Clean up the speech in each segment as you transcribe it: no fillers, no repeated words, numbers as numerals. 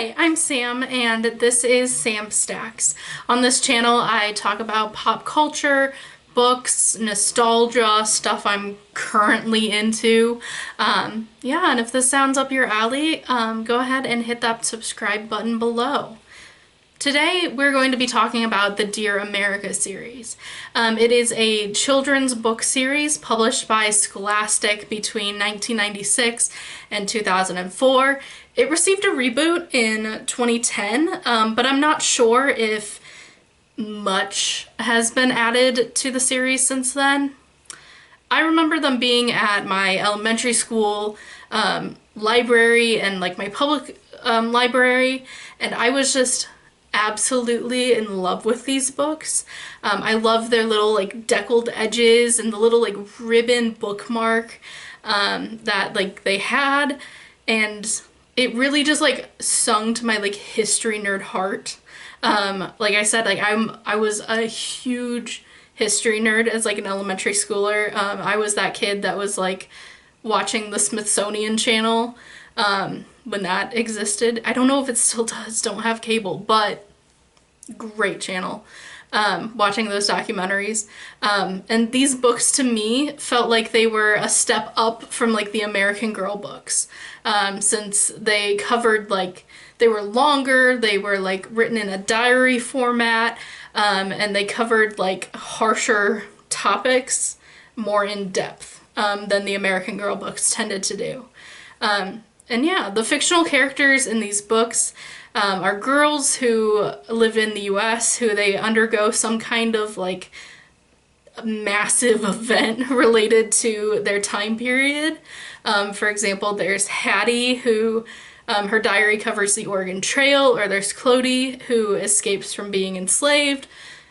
Hi, I'm Sam, and this is Sam Stacks. On this channel, I talk about pop culture, books, nostalgia, stuff I'm currently into. Yeah, and if this sounds up your alley, go ahead and hit that subscribe button below. Today, we're going to be talking about the Dear America series. It is a children's book series published by Scholastic between 1996 and 2004. It received a reboot in 2010, but I'm not sure if much has been added to the series since then. I remember them being at my elementary school library and like my public library, and I was just absolutely in love with these books. I love their little like deckled edges and the little like ribbon bookmark that like they had, and it really just like sung to my like history nerd heart. Like I said, like I was a huge history nerd as like an elementary schooler. I was that kid that was like watching the Smithsonian Channel when that existed. I don't know if it still does, don't have cable, but great channel. Watching those documentaries. And these books to me felt like they were a step up from like the American Girl books. Since they covered like, they were longer, they were like written in a diary format, and they covered like harsher topics more in depth than the American Girl books tended to do. And yeah, the fictional characters in these books are girls who live in the US, who they undergo some kind of like massive event related to their time period. For example, there's Hattie, who her diary covers the Oregon Trail, or there's Clodie, who escapes from being enslaved.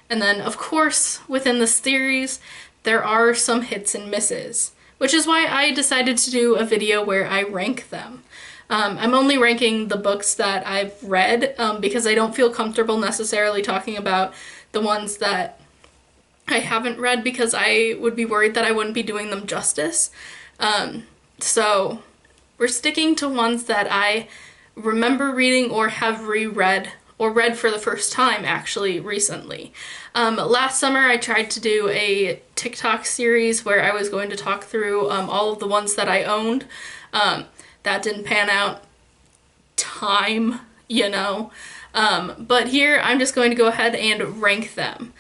And then, of course, within this series, there are some hits and misses, which is why I decided to do a video where I rank them. I'm only ranking the books that I've read because I don't feel comfortable necessarily talking about the ones that I haven't read, because I would be worried that I wouldn't be doing them justice. So we're sticking to ones that I remember reading or have reread or read for the first time actually recently. Last summer I tried to do a TikTok series where I was going to talk through all of the ones that I owned. That didn't pan out. Time, you know. But here I'm just going to go ahead and rank them.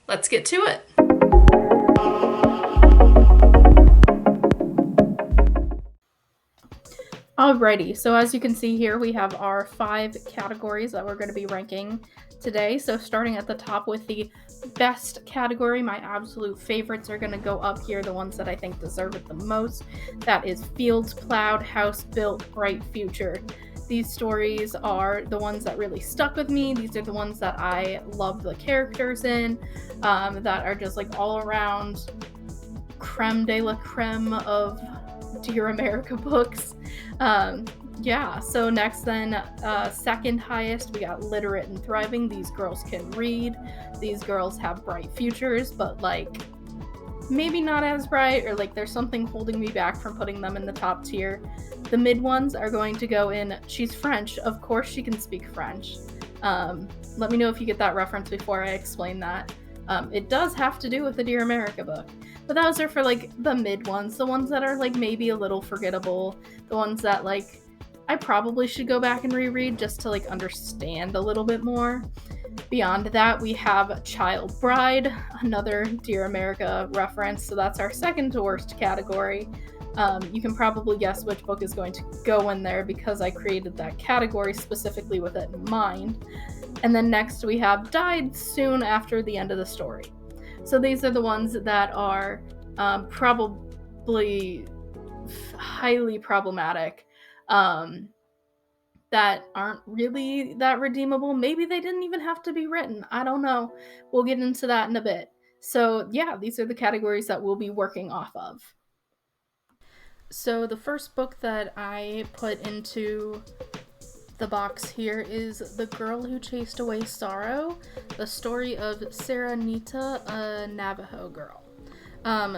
Let's get to it. Alrighty, so as you can see here, we have our 5 categories that we're going to be ranking today. So starting at the top with the best category, my absolute favorites are going to go up here, the ones that I think deserve it the most. That is Fields Plowed, House Built, Bright Future. These stories are the ones that really stuck with me. These are the ones that I love the characters in, that are just like all around creme de la creme of Dear America books. Yeah, so next then, second highest, we got Literate and Thriving. These girls can read. These girls have bright futures, but like maybe not as bright, or like there's something holding me back from putting them in the top tier. The mid ones are going to go in She's French. Of course she can speak French. Let me know if you get that reference before I explain that. It does have to do with the Dear America book. But those are for like the mid ones, the ones that are like maybe a little forgettable, the ones that like I probably should go back and reread just to like understand a little bit more. Beyond that, we have Child Bride, another Dear America reference, so that's our second to worst category. You can probably guess which book is going to go in there because I created that category specifically with it in mind. And then next we have Died Soon After the End of the Story. So these are the ones that are probably highly problematic, that aren't really that redeemable. Maybe they didn't even have to be written. I don't know. We'll get into that in a bit. So yeah, these are the categories that we'll be working off of. So the first book that I put into the box here is The Girl Who Chased Away Sorrow, the story of Serenita, a Navajo girl.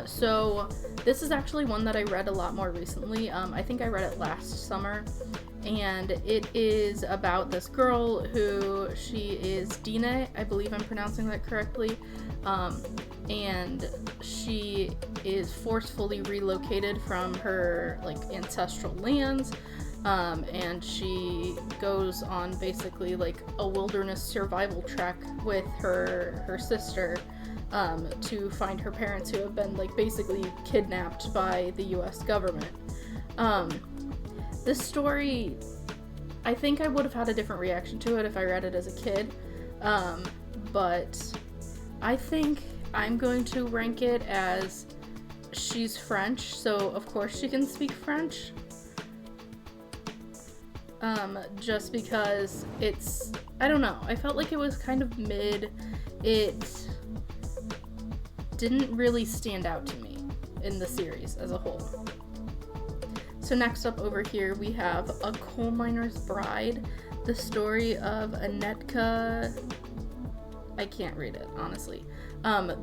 So this is actually one that I read a lot more recently. I think I read it last summer, and it is about this girl who, she is Dina, I believe I'm pronouncing that correctly, and she is forcefully relocated from her like ancestral lands, and she goes on basically like a wilderness survival trek with her sister, to find her parents who have been like basically kidnapped by the US government. This story, I think I would have had a different reaction to it if I read it as a kid, but I think I'm going to rank it as, she's French, so of course she can speak French, just because it's, I don't know, I felt like it was kind of mid. It didn't really stand out to me in the series as a whole. So next up over here we have A Coal Miner's Bride, the story of Anetka. I can't read it, honestly.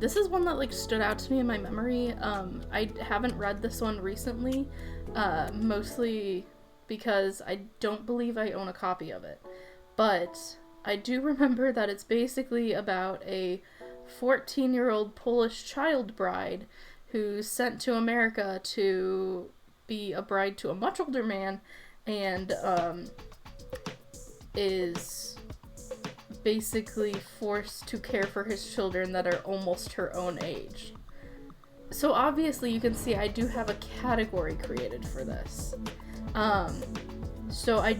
This is one that like stood out to me in my memory. I haven't read this one recently, mostly because I don't believe I own a copy of it. But I do remember that it's basically about a 14-year-old Polish child bride who's sent to America to be a bride to a much older man, and is basically forced to care for his children that are almost her own age. So obviously you can see I do have a category created for this. So I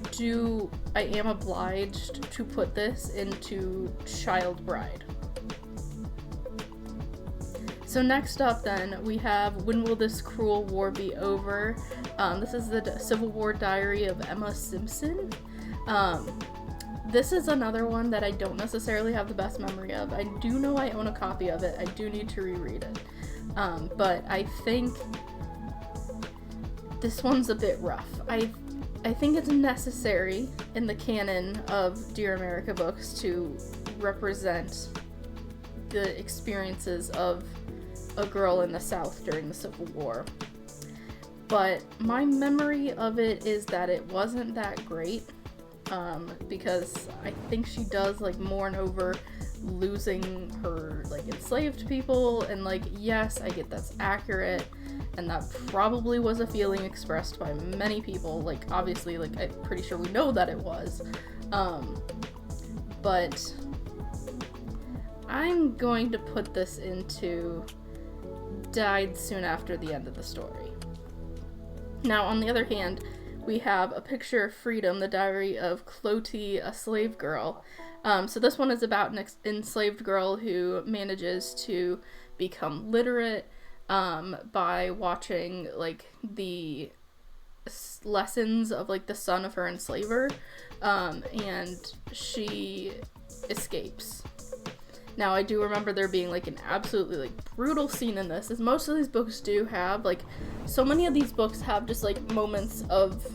am obliged to put this into child bride. So next up then, we have When Will This Cruel War Be Over? This is the Civil War Diary of Emma Simpson. This is another one that I don't necessarily have the best memory of. I do know I own a copy of it. I do need to reread it. But I think this one's a bit rough. I think it's necessary in the canon of Dear America books to represent the experiences of a girl in the South during the Civil War. But my memory of it is that it wasn't that great, because I think she does like mourn over losing her like enslaved people, and like, yes, I get that's accurate, and that probably was a feeling expressed by many people, like obviously, like I'm pretty sure we know that it was, but I'm going to put this into died soon after the end of the story. Now, on the other hand, we have A Picture of Freedom, the diary of Clottie, a slave girl. So this one is about an enslaved girl who manages to become literate by watching like the lessons of like the son of her enslaver, and she escapes. Now, I do remember there being like an absolutely like brutal scene in this, as most of these books do have. Like, so many of these books have just like moments of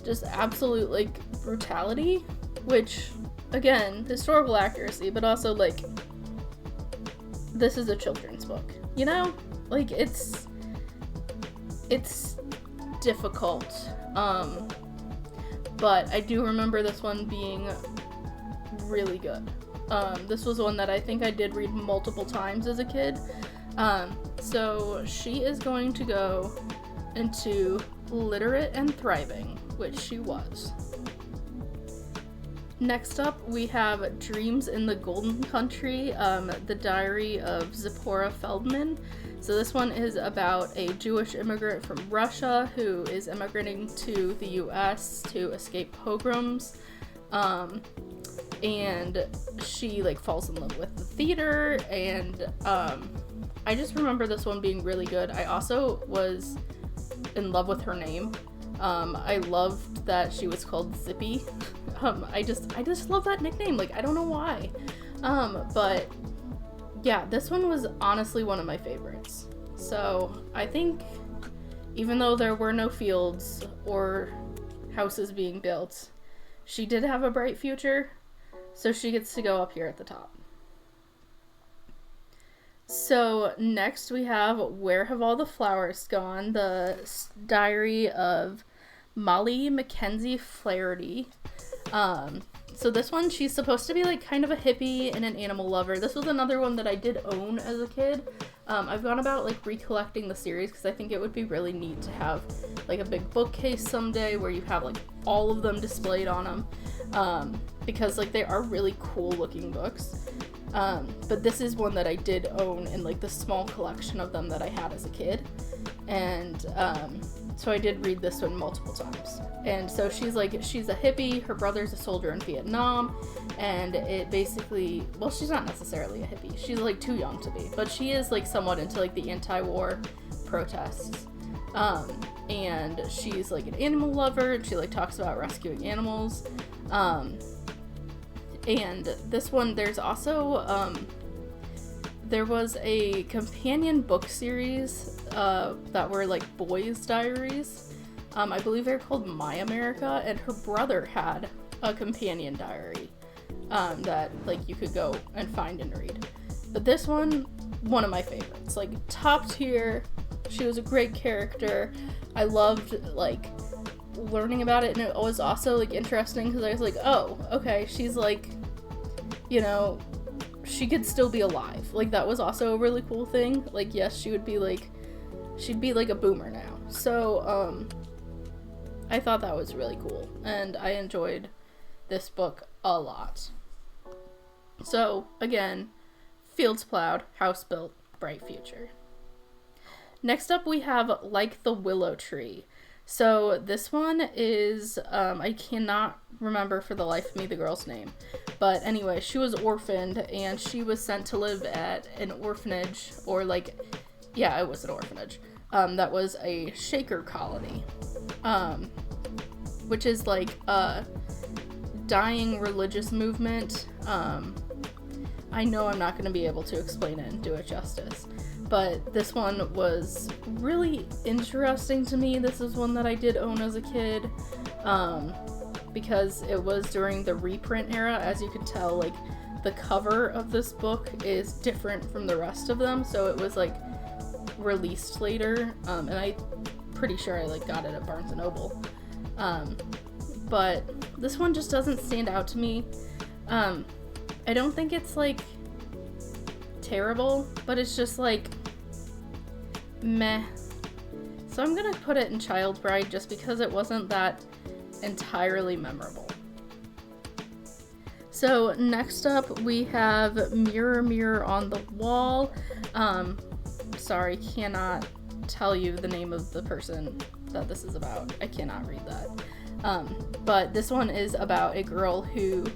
just absolute like brutality, which, again, historical accuracy, but also like, this is a children's book, you know? Like, it's difficult, but I do remember this one being really good. This was one that I think I did read multiple times as a kid. So she is going to go into literate and thriving, which she was. Next up, we have Dreams in the Golden Country, the diary of Zipporah Feldman. So this one is about a Jewish immigrant from Russia who is immigrating to the US to escape pogroms. And she like falls in love with the theater, and I just remember this one being really good. I also was in love with her name. I loved that she was called Zippy. I just love that nickname. Like, I don't know why. But yeah, this one was honestly one of my favorites. So I think even though there were no fields or houses being built, she did have a bright future. So she gets to go up here at the top. So next we have Where Have All the Flowers Gone? The diary of Molly Mackenzie Flaherty. So this one, she's supposed to be like kind of a hippie and an animal lover. This was another one that I did own as a kid. I've gone about like recollecting the series because I think it would be really neat to have like a big bookcase someday where you have like all of them displayed on them, because like they are really cool looking books. But this is one that I did own in like the small collection of them that I had as a kid, and so I did read this one multiple times. And so she's a hippie, her brother's a soldier in Vietnam, and it basically, well, she's not necessarily a hippie, she's like too young to be, but she is like somewhat into like the anti-war protests. And she's like an animal lover, and she like talks about rescuing animals. And this one, there's also, there was a companion book series that were like boys' diaries. I believe they're called My America, and her brother had a companion diary that like you could go and find and read. But this one of my favorites, like top tier. She was a great character. I loved like learning about it, and it was also like interesting because I was like, oh, okay, she's like, you know, she could still be alive. Like that was also a really cool thing. Like, yes, she'd be like a boomer now. So I thought that was really cool, and I enjoyed this book a lot. So again, fields plowed, house built, bright future. Next up we have Like the Willow Tree. So this one is, I cannot remember for the life of me the girl's name. But anyway, she was orphaned, and she was sent to live at an orphanage, or like, yeah, it was an orphanage. That was a Shaker colony. Which is like a dying religious movement. I know I'm not going to be able to explain it and do it justice, but this one was really interesting to me. This is one that I did own as a kid, because it was during the reprint era. As you can tell, like the cover of this book is different from the rest of them, so it was like released later, and I'm pretty sure I like got it at Barnes & Noble. But this one just doesn't stand out to me. I don't think it's like terrible, but it's just like meh. So I'm gonna put it in Child Bride just because it wasn't that entirely memorable. So next up we have Mirror Mirror on the Wall. Sorry, cannot tell you the name of the person that this is about. I cannot read that. But this one is about a girl who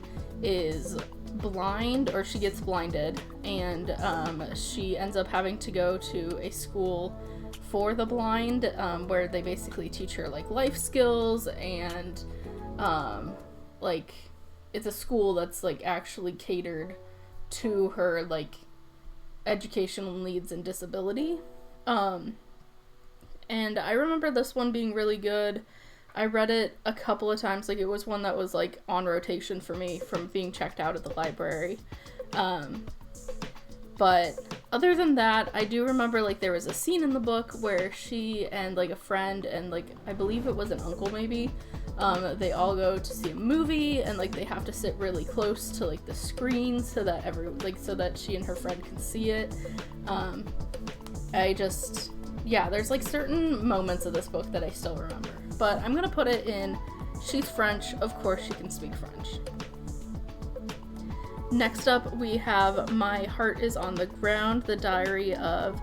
is blind, or she gets blinded, and she ends up having to go to a school for the blind, where they basically teach her like life skills, and like it's a school that's like actually catered to her like educational needs and disability. And I remember this one being really good. I read it a couple of times. Like, it was one that was like on rotation for me from being checked out at the library. But other than that, I do remember like there was a scene in the book where she and like a friend and like I believe it was an uncle maybe, they all go to see a movie, and like they have to sit really close to like the screen so that so that she and her friend can see it. There's like certain moments of this book that I still remember. But I'm gonna put it in, she's French, of course she can speak French. Next up we have My Heart is on the Ground, the diary of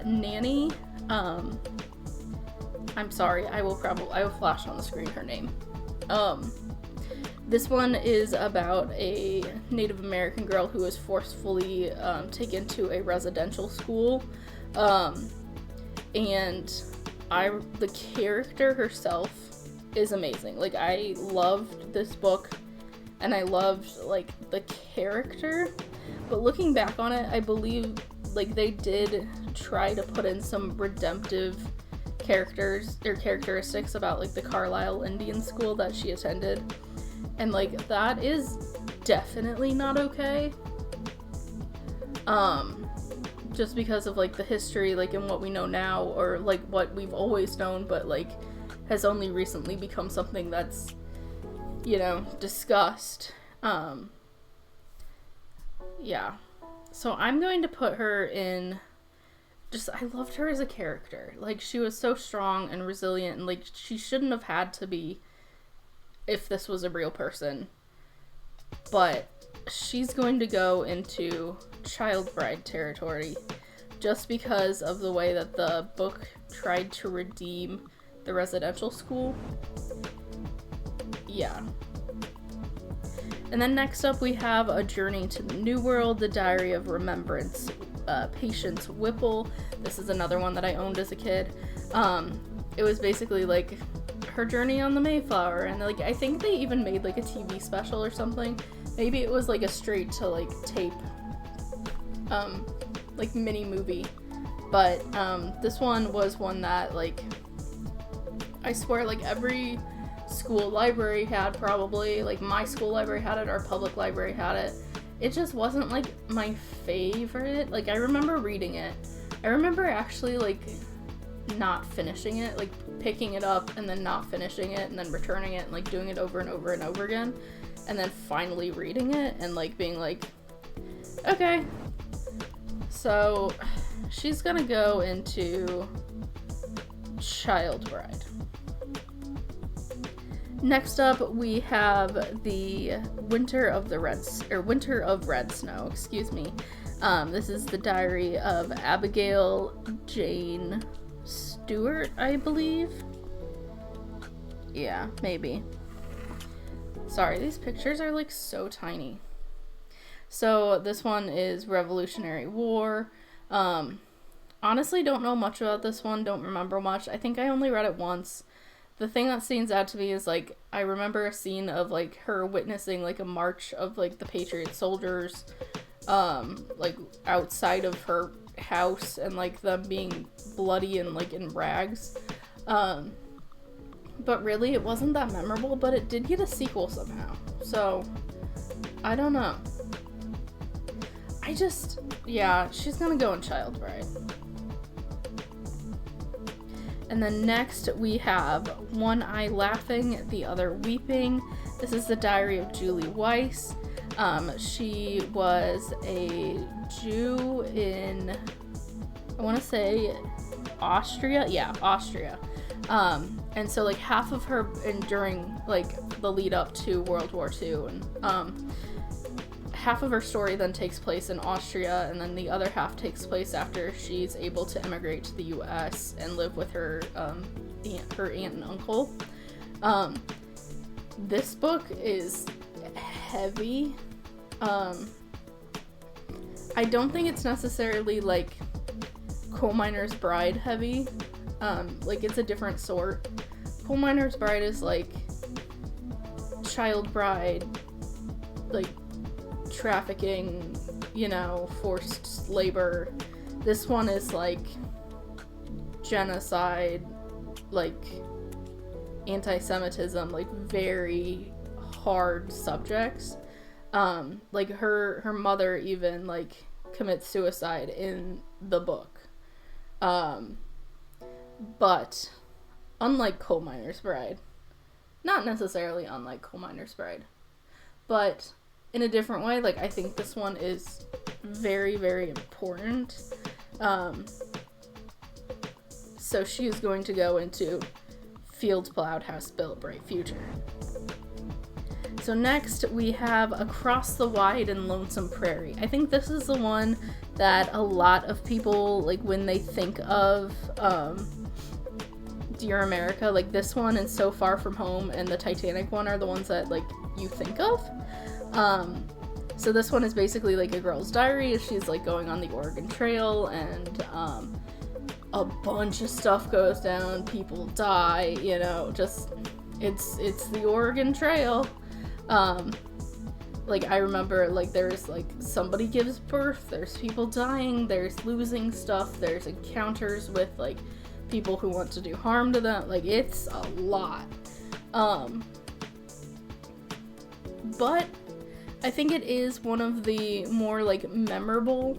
Nanny. I'm sorry, I will flash on the screen her name. This one is about a Native American girl who is forcefully taken to a residential school. And the character herself is amazing. Like, I loved this book, and I loved, like, the character, but looking back on it, I believe, like, they did try to put in some redemptive characteristics about, like, the Carlisle Indian school that she attended, and, like, that is definitely not okay. Just because of like the history, like, and what we know now, or like what we've always known, but like has only recently become something that's, you know, discussed. Yeah. So I'm going to put her in, I loved her as a character. Like, she was so strong and resilient, and, like, she shouldn't have had to be if this was a real person. But she's going to go into child bride territory just because of the way that the book tried to redeem the residential school. Yeah. And then next up we have A Journey to the New World, The Diary of Remembrance, Patience Whipple. This is another one that I owned as a kid. It was basically like her journey on the Mayflower, and like I think they even made like a TV special or something. Maybe it was like a straight to like tape like mini movie. But this one was one that, like, I swear, like, every school library had, probably. Like, my school library had it, our public library had it. It just wasn't, like, my favorite. Like, I remember reading it. I remember actually, like, not finishing it. Like, picking it up and then not finishing it and then returning it and, like, doing it over and over and over again. And then finally reading it and, like, being like, okay. So, she's gonna go into Child Bride. Next up, we have the Winter of Red Snow, excuse me. This is the diary of Abigail Jane Stewart, I believe. Yeah, maybe. Sorry, these pictures are, like, so tiny. So, this one is Revolutionary War. Honestly, don't know much about this one, don't remember much. I think I only read it once. The thing that stands out to me is, like, I remember a scene of, like, her witnessing, like, a march of, like, the Patriot soldiers, like, outside of her house, and, like, them being bloody and, like, in rags. But really, it wasn't that memorable, but it did get a sequel somehow. So, I don't know. Yeah, she's gonna go in Child Bride. And then next we have One Eye Laughing, The Other Weeping. This is the diary of Julie Weiss. She was a Jew in, I want to say, Austria? Yeah, Austria. And so, like, half of her, and during, like, the lead up to World War II, and, half of her story then takes place in Austria, and then the other half takes place after she's able to immigrate to the U.S. and live with her aunt and uncle. This book is heavy. I don't think it's necessarily, like, Coal Miner's Bride heavy. Like, it's a different sort. Coal Miner's Bride is, like, child bride, like, trafficking, you know, forced labor. This one is, like, genocide, like, anti-Semitism, like, very hard subjects. Like, her mother even, like, commits suicide in the book. But unlike Coal Miner's Bride, not necessarily unlike Coal Miner's Bride, but in a different way, like, I think this one is very, very important. So she is going to go into Fields Plowed, House Built, Bright Future. So next we have Across the Wide and Lonesome Prairie. I think this is the one that a lot of people, like, when they think of Dear America, like, this one and So Far From Home and the Titanic one are the ones that, like, you think of. So this one is basically, like, a girl's diary. She's, like, going on the Oregon Trail, and a bunch of stuff goes down, people die, you know, just, it's the Oregon Trail. Like, I remember, like, there's, like, somebody gives birth, there's people dying, there's losing stuff, there's encounters with, like, people who want to do harm to them, like, it's a lot. But I think it is one of the more, like, memorable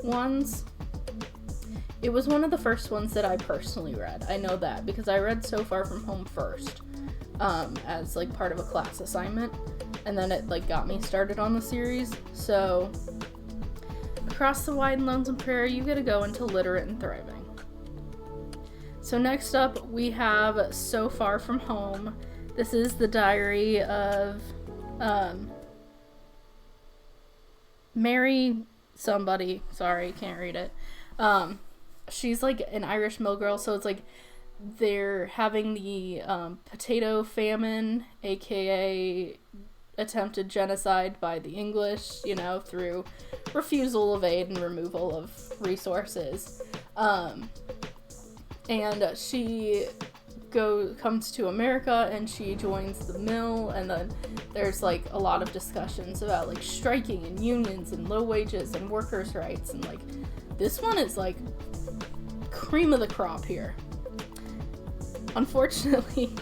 ones. It was one of the first ones that I personally read. I know that because I read So Far From Home first, as like part of a class assignment, and then it like got me started on the series. So across the wide and lonesome prairie, you get to go into literate and thriving. So next up, we have So Far From Home. This is the diary of Mary somebody. Sorry, can't read it. She's like an Irish mill girl, so it's like they're having the potato famine, aka attempted genocide by the English, you know, through refusal of aid and removal of resources. And she comes to America and she joins the mill, and then there's like a lot of discussions about like striking and unions and low wages and workers' rights, and like this one is like cream of the crop here. Unfortunately,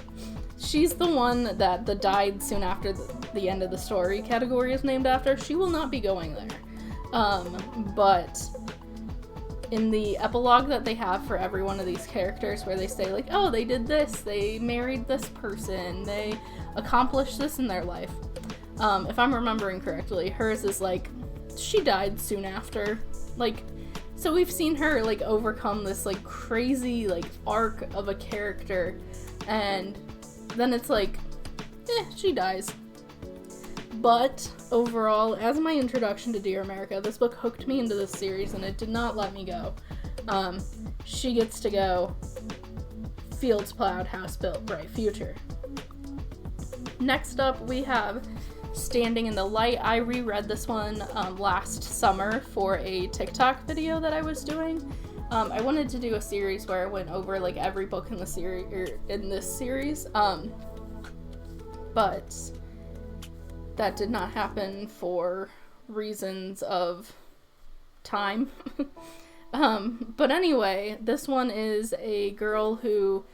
she's the one that the died soon after the end of the story category is named after. She will not be going there. But in the epilogue that they have for every one of these characters, where they say like, oh, they did this, they married this person, they accomplished this in their life. If I'm remembering correctly, hers is like, she died soon after. Like, so we've seen her like overcome this like crazy like arc of a character, and then it's like, she dies. But overall, as my introduction to Dear America, this book hooked me into this series and it did not let me go. She gets to go. Fields plowed, house built, bright future. Next up, we have Standing in the Light. I reread this one last summer for a TikTok video that I was doing. I wanted to do a series where I went over like every book in the series, or in this series, but that did not happen for reasons of time. But anyway, this one is a girl who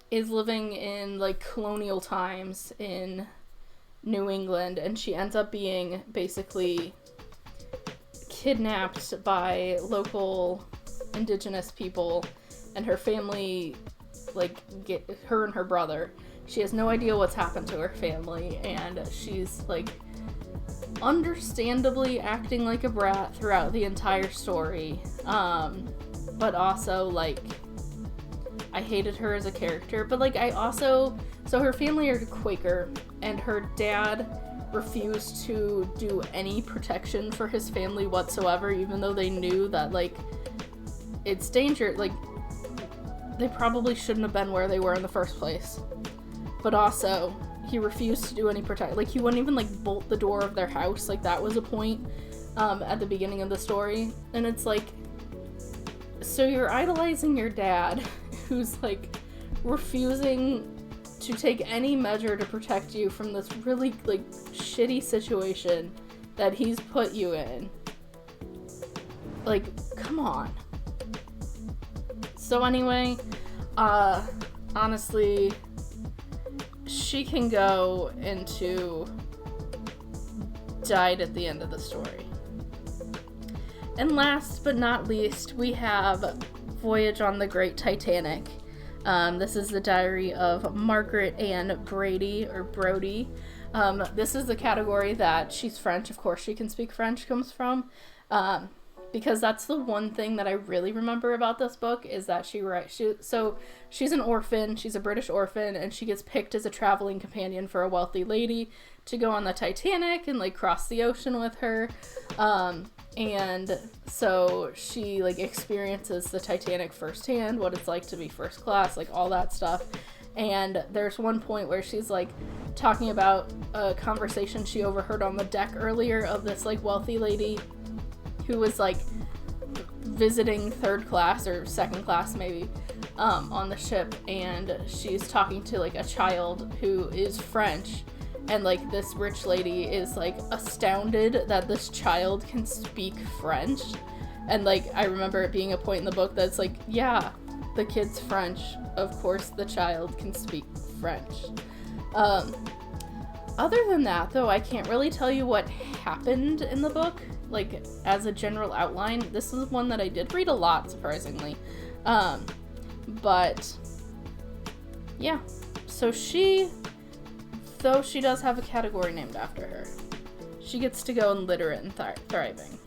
is living in like colonial times in New England, and she ends up being basically kidnapped by local indigenous people, and her family like get her and her brother. She has no idea what's happened to her family, and she's like understandably acting like a brat throughout the entire story. But also like I hated her as a character, but like so her family are Quaker, and her dad refused to do any protection for his family whatsoever, even though they knew that like it's danger, like they probably shouldn't have been where they were in the first place. But also he refused to do any like he wouldn't even like bolt the door of their house. Like that was a point at the beginning of the story, and it's like, so you're idolizing your dad who's like refusing to take any measure to protect you from this really like shitty situation that he's put you in. Like, come on. So anyway, honestly, she can go into died at the end of the story. And last but not least, we have Voyage on the Great Titanic. This is the diary of Margaret Ann Brady, or Brody. This is the category that she's French, of course she can speak French, comes from. Because that's the one thing that I really remember about this book, is that she's an orphan, she's a British orphan, and she gets picked as a traveling companion for a wealthy lady to go on the Titanic and like cross the ocean with her. And so she like experiences the Titanic firsthand, what it's like to be first class, like all that stuff. And there's one point where she's like talking about a conversation she overheard on the deck earlier of this like wealthy lady who was like visiting third class or second class maybe on the ship, and she's talking to like a child who is French, and like this rich lady is like astounded that this child can speak French. And like I remember it being a point in the book that's like, yeah, the kid's French, of course the child can speak French. Other than that though, I can't really tell you what happened in the book. like as a general outline, this is one that I did read a lot, surprisingly. But yeah, so though she does have a category named after her, she gets to go in literate and thriving.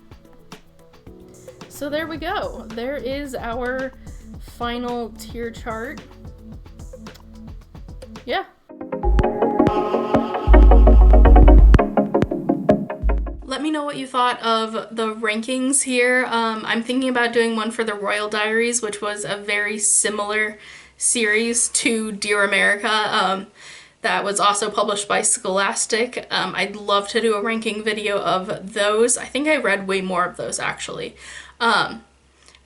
So there we go. There is our final tier chart. Yeah. Let me know what you thought of the rankings here. I'm thinking about doing one for the Royal Diaries, which was a very similar series to Dear America. That was also published by Scholastic. I'd love to do a ranking video of those. I think I read way more of those, actually.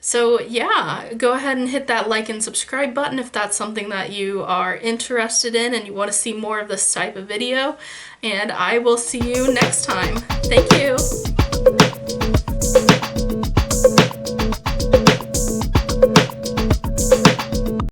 So yeah, go ahead and hit that like and subscribe button if that's something that you are interested in and you want to see more of this type of video. And I will see you next time. Thank you.